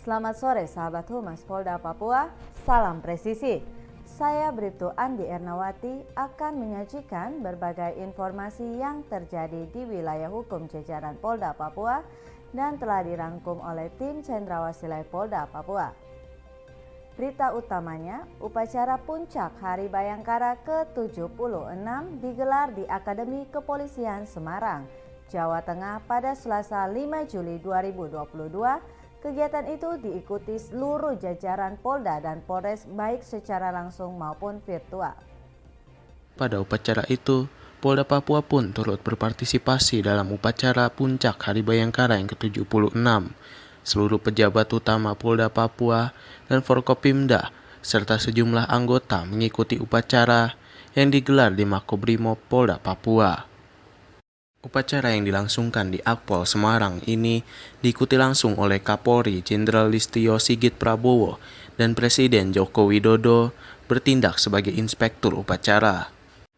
Selamat sore sahabat Humas Polda Papua, salam presisi. Saya Bribtu Andi Ernawati akan menyajikan berbagai informasi yang terjadi di wilayah hukum jajaran Polda Papua dan telah dirangkum oleh tim Cendrawasih Polda Papua. Berita utamanya, upacara puncak Hari Bayangkara ke-76 digelar di Akademi Kepolisian Semarang, Jawa Tengah pada Selasa 5 Juli 2022. Kegiatan itu diikuti seluruh jajaran Polda dan Polres baik secara langsung maupun virtual. Pada upacara itu, Polda Papua pun turut berpartisipasi dalam upacara puncak Hari Bayangkara yang ke-76. Seluruh pejabat utama Polda Papua dan Forkopimda serta sejumlah anggota mengikuti upacara yang digelar di Makobrimob Polda Papua. Upacara yang dilangsungkan di Akpol Semarang ini diikuti langsung oleh Kapolri Jenderal Listio Sigit Prabowo dan Presiden Joko Widodo bertindak sebagai inspektur upacara.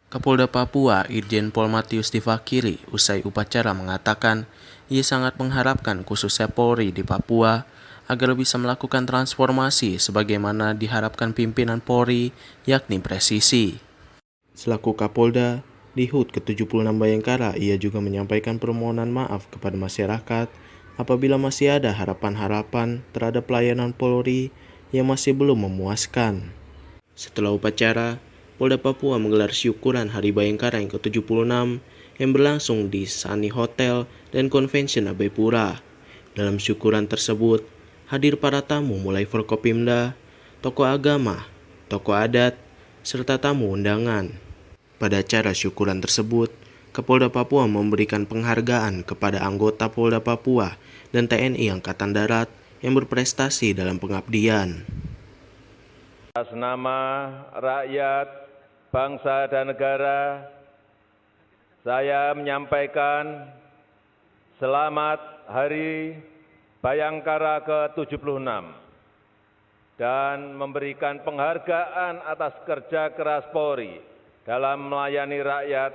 Kapolda Papua Irjen Pol Matius Divakiri usai upacara mengatakan ia sangat mengharapkan khususnya Polri di Papua agar bisa melakukan transformasi sebagaimana diharapkan pimpinan Polri yakni presisi. Selaku Kapolda di HUT ke-76 Bayangkara, ia juga menyampaikan permohonan maaf kepada masyarakat apabila masih ada harapan-harapan terhadap pelayanan Polri yang masih belum memuaskan. Setelah upacara, Polda Papua menggelar syukuran Hari Bayangkara yang ke-76 yang berlangsung di Sunny Hotel dan Convention Abaipura. Dalam syukuran tersebut, hadir para tamu mulai Forkopimda, tokoh agama, tokoh adat, serta tamu undangan. Pada acara syukuran tersebut, Kapolda Papua memberikan penghargaan kepada anggota Polda Papua dan TNI Angkatan Darat yang berprestasi dalam pengabdian. Atas nama rakyat, bangsa dan negara, saya menyampaikan selamat Hari Bayangkara ke-76 dan memberikan penghargaan atas kerja keras Polri dalam melayani rakyat,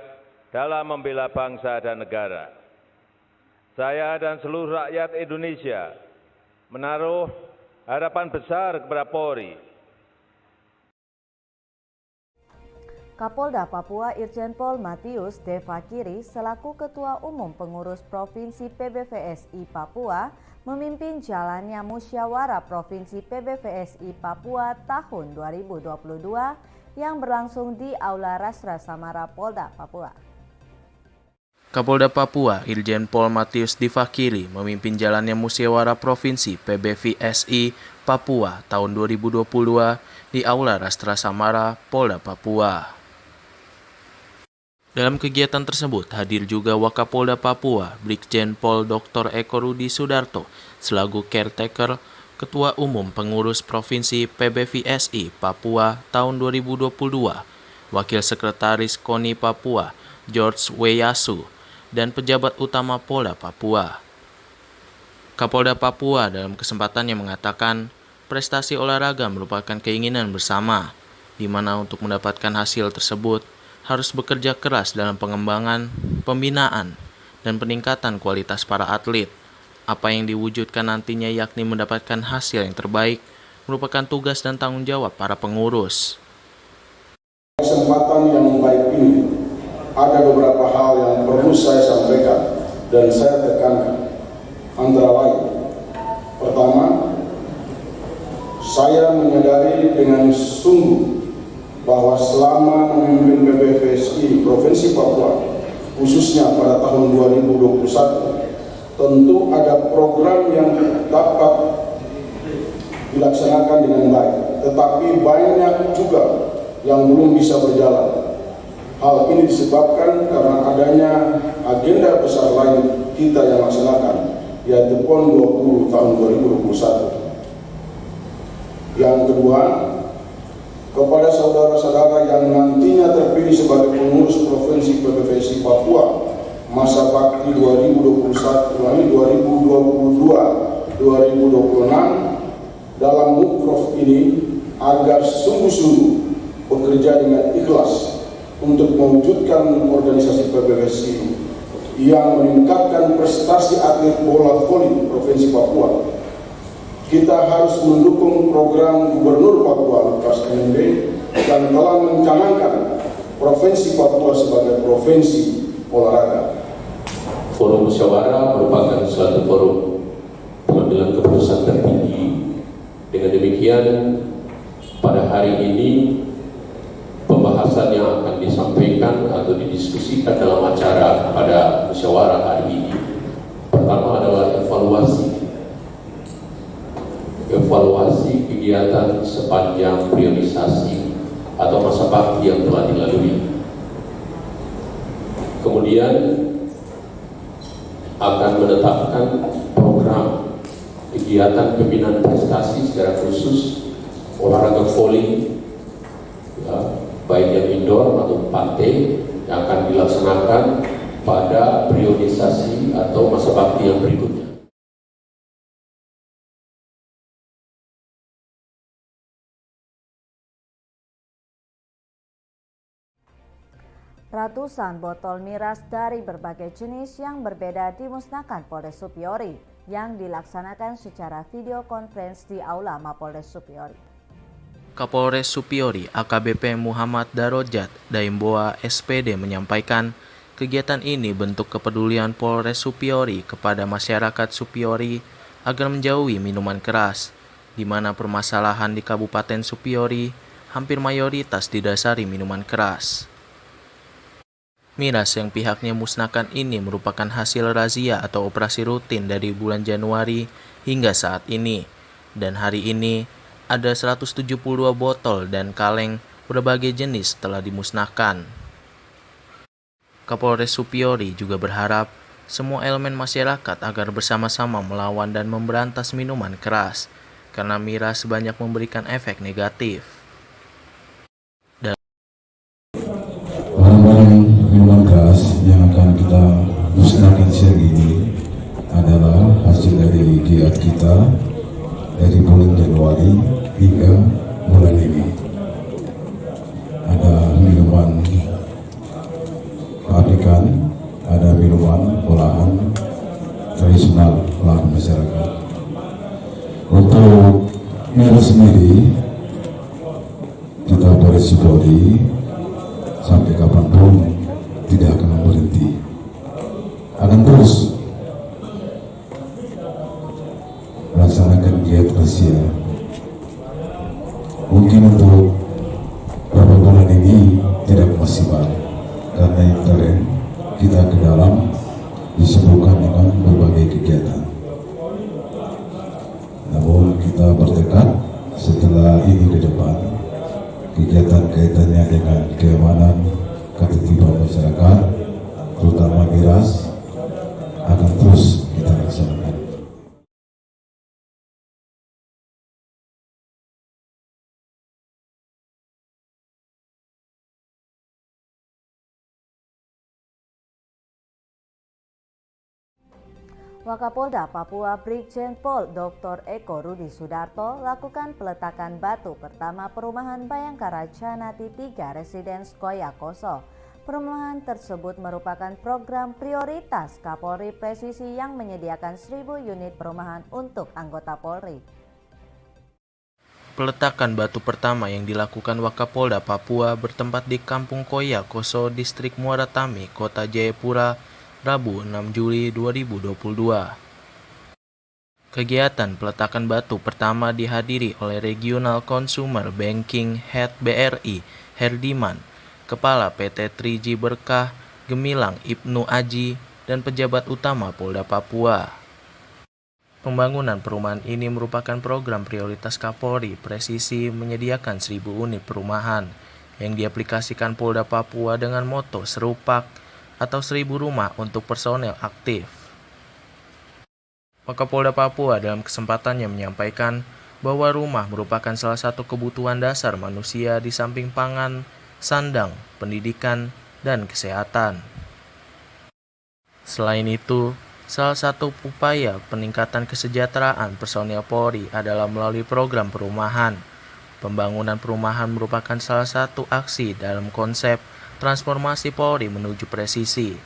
dalam membela bangsa dan negara. Saya dan seluruh rakyat Indonesia menaruh harapan besar kepada Polri. Kapolda Papua Irjen Pol Matius Divakiri selaku Ketua Umum Pengurus Provinsi PBVSI Papua memimpin jalannya Musyawarah Provinsi PBVSI Papua tahun 2022 yang berlangsung di Aula Rastra Samara Polda Papua. Kapolda Papua Irjen Pol Matius Divakiri memimpin jalannya Musyawarah Provinsi PBVSI Papua tahun 2022 di Aula Rastra Samara Polda Papua. Dalam kegiatan tersebut hadir juga Wakapolda Papua Brigjen Pol Dr. Eko Rudi Sudarto selaku caretaker Ketua Umum Pengurus Provinsi PBVSI Papua tahun 2022, Wakil Sekretaris KONI Papua George Weyasu, dan pejabat utama Polda Papua. Kapolda Papua dalam kesempatannya mengatakan prestasi olahraga merupakan keinginan bersama, di mana untuk mendapatkan hasil tersebut harus bekerja keras dalam pengembangan, pembinaan, dan peningkatan kualitas para atlet. Apa yang diwujudkan nantinya yakni mendapatkan hasil yang terbaik merupakan tugas dan tanggung jawab para pengurus. Kesempatan yang baik ini ada beberapa hal yang perlu saya sampaikan dan saya tekankan. Antara lain, pertama, saya menyadari dengan sungguh bahwa selama memimpin PBVSI Provinsi Papua, khususnya pada tahun 2021, tentu ada program yang dapat dilaksanakan dengan baik, tetapi banyak juga yang belum bisa berjalan. Hal ini disebabkan karena adanya agenda besar lain kita yang laksanakan, yaitu PON 20 tahun 2021. Yang kedua, kepada saudara-saudara yang nantinya terpilih sebagai pengurus Provinsi PBVSI Papua masa bakti 2022-2026 dalam Mukrov ini agar sungguh-sungguh bekerja dengan ikhlas untuk mewujudkan organisasi PBVSI yang meningkatkan prestasi atlet bola voli Provinsi Papua kita harus mendukung program Gubernur Papua Lukas NMB dan telah mencanangkan Provinsi Papua sebagai provinsi olahraga. Forum musyawarah merupakan suatu forum pengambilan keputusan tertinggi. Dengan demikian, pada hari ini pembahasan yang akan disampaikan atau didiskusikan dalam acara pada musyawarah hari ini, pertama adalah evaluasi kegiatan sepanjang priorisasi atau masa bakti yang telah dilalui. Kemudian akan menetapkan program kegiatan pembinaan prestasi secara khusus olahraga volley, ya, baik yang indoor atau pantai, yang akan dilaksanakan pada priorisasi atau masa bakti yang berikutnya. Ratusan botol miras dari berbagai jenis yang berbeda dimusnahkan Polres Supiori yang dilaksanakan secara video conference di Aula Mapolres Supiori. Kapolres Supiori AKBP Muhammad Darojat Daimboa SPD menyampaikan kegiatan ini bentuk kepedulian Polres Supiori kepada masyarakat Supiori agar menjauhi minuman keras, di mana permasalahan di Kabupaten Supiori hampir mayoritas didasari minuman keras. Miras yang pihaknya musnahkan ini merupakan hasil razia atau operasi rutin dari bulan Januari hingga saat ini. Dan hari ini ada 172 botol dan kaleng berbagai jenis telah dimusnahkan. Kapolres Supiori juga berharap semua elemen masyarakat agar bersama-sama melawan dan memberantas minuman keras, karena miras banyak memberikan efek negatif. Minuman keras yang akan kita musnahkan siang ini adalah hasil dari giat kita dari bulan Januari hingga bulan ini. Ada minuman pabrikan, ada minuman olahan tradisional olahan masyarakat. Untuk miras sendiri, kita Polri sampai kapanpun tidak akan berhenti, akan terus melaksanakan giat razia. Mungkin untuk beberapa bulan ini tidak maksimal karena intern kita ke dalam disibukkan dengan berbagai kegiatan. Namun kita bertekad setelah ini ke depan kegiatan kaitannya dengan keamanan ketertiban masyarakat, terutama miras, akan terus kita laksanakan. Wakapolda Papua Brigjen Pol Dr. Eko Rudi Sudarto lakukan peletakan batu pertama perumahan Bayangkara Janati 3 Residence Koyakoso. Perumahan tersebut merupakan program prioritas Kapolri Presisi yang menyediakan 1.000 unit perumahan untuk anggota Polri. Peletakan batu pertama yang dilakukan Wakapolda Papua bertempat di Kampung Koyakoso, Distrik Muara Tami, Kota Jayapura, Rabu 6 Juli 2022. Kegiatan peletakan batu pertama dihadiri oleh Regional Consumer Banking Head BRI Herdiman, Kepala PT 3G Berkah Gemilang Ibnu Aji, dan pejabat utama Polda Papua. Pembangunan perumahan ini merupakan program prioritas Kapolri Presisi menyediakan 1.000 unit perumahan yang diaplikasikan Polda Papua dengan moto serupak atau 1.000 rumah untuk personel aktif. Wakapolda Papua dalam kesempatannya menyampaikan bahwa rumah merupakan salah satu kebutuhan dasar manusia di samping pangan, sandang, pendidikan, dan kesehatan. Selain itu, salah satu upaya peningkatan kesejahteraan personel Polri adalah melalui program perumahan. Pembangunan perumahan merupakan salah satu aksi dalam konsep transformasi Polri menuju presisi.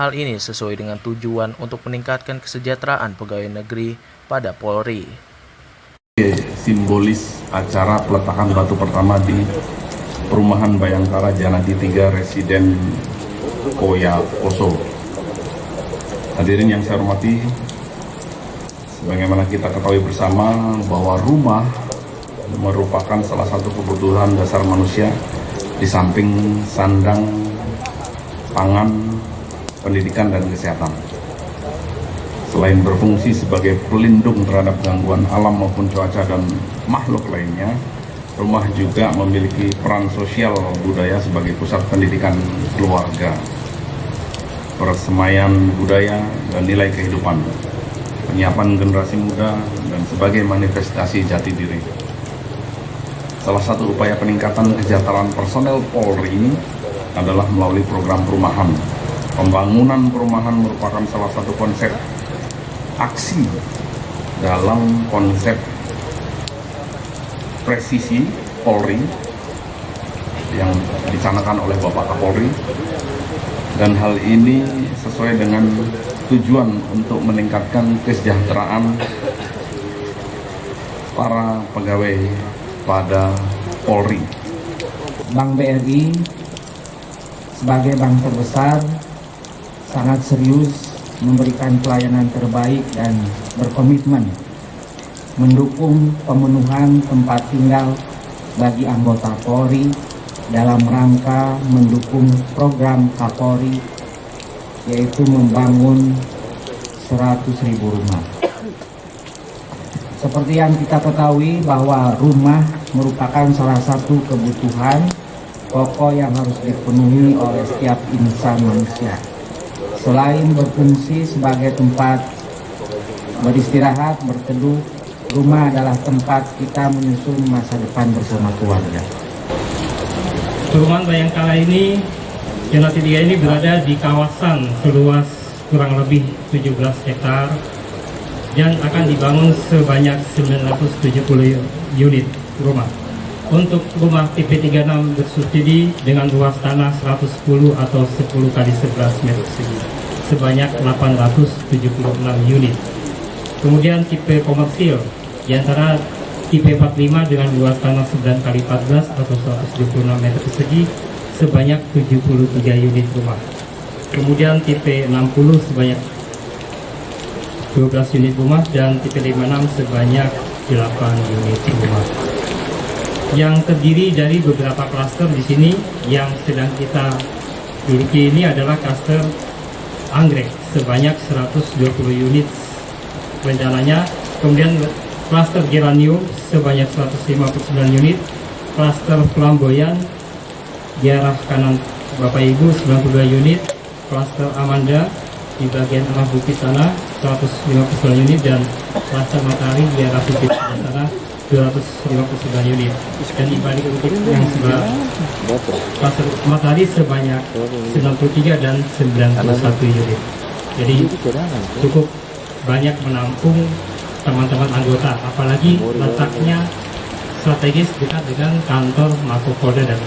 Hal ini sesuai dengan tujuan untuk meningkatkan kesejahteraan pegawai negeri pada Polri. simbolis acara peletakan batu pertama di Perumahan Bayangkara Janati 3 Residen Koya Poso. Hadirin yang saya hormati, sebagaimana kita ketahui bersama bahwa rumah merupakan salah satu kebutuhan dasar manusia di samping sandang, pangan, pendidikan, dan kesehatan. Selain berfungsi sebagai pelindung terhadap gangguan alam maupun cuaca dan makhluk lainnya, rumah juga memiliki peran sosial budaya sebagai pusat pendidikan keluarga, persemaian budaya dan nilai kehidupan, penyiapan generasi muda, dan sebagai manifestasi jati diri. Salah satu upaya peningkatan kesejahteraan personel Polri ini adalah melalui program perumahan. Pembangunan perumahan merupakan salah satu konsep aksi dalam konsep presisi Polri yang dicanangkan oleh Bapak Kapolri, dan hal ini sesuai dengan tujuan untuk meningkatkan kesejahteraan para pegawai pada Polri. Bank BRI sebagai bank terbesar sangat serius memberikan pelayanan terbaik dan berkomitmen mendukung pemenuhan tempat tinggal bagi anggota Polri dalam rangka mendukung program Kapolri, yaitu membangun 100.000 rumah. Seperti yang kita ketahui bahwa rumah merupakan salah satu kebutuhan pokok yang harus dipenuhi oleh setiap insan manusia. Selain berfungsi sebagai tempat beristirahat, berteduh, rumah adalah tempat kita menyusun masa depan bersama keluarga. Perumahan Bayangkara ini, Janati 3 ini berada di kawasan seluas kurang lebih 17 hektar dan akan dibangun sebanyak 970 unit rumah. Untuk rumah tipe 36 bersubsidi dengan luas tanah 110 atau 10 kali 11 meter persegi sebanyak 876 unit. Kemudian tipe komersil di antara tipe 45 dengan luas tanah 9 kali 14 atau 176 meter persegi sebanyak 73 unit rumah. Kemudian tipe 60 sebanyak 12 unit rumah dan tipe 56 sebanyak 8 unit rumah. Yang terdiri dari beberapa klaster di sini. Yang sedang kita miliki ini adalah klaster anggrek sebanyak 120 unit rencananya. Kemudian klaster geranium sebanyak 159 unit, klaster flamboyan di arah kanan Bapak Ibu 92 unit, klaster amanda di bagian arah bukit sana 159 unit, dan klaster matahari di arah bukit sana 259 unit. Dan di balik bukit yang sebelah klaster matahari sebanyak 93 dan 91 unit. Jadi cukup banyak menampung teman-teman anggota, apalagi letaknya strategis dekat dengan kantor Makopolda dan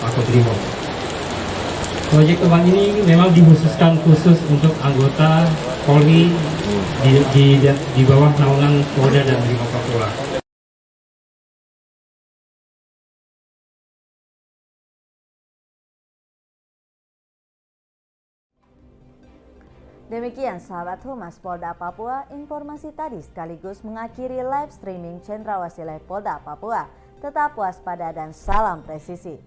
Makobrimob. Proyek rumah ini memang dikhususkan khusus untuk anggota Polri di bawah naungan Polda dan Brimob Papua. Demikian sahabat Humas Polda Papua, informasi tadi sekaligus mengakhiri live streaming Cendrawasih Polda Papua. Tetap waspada dan salam presisi.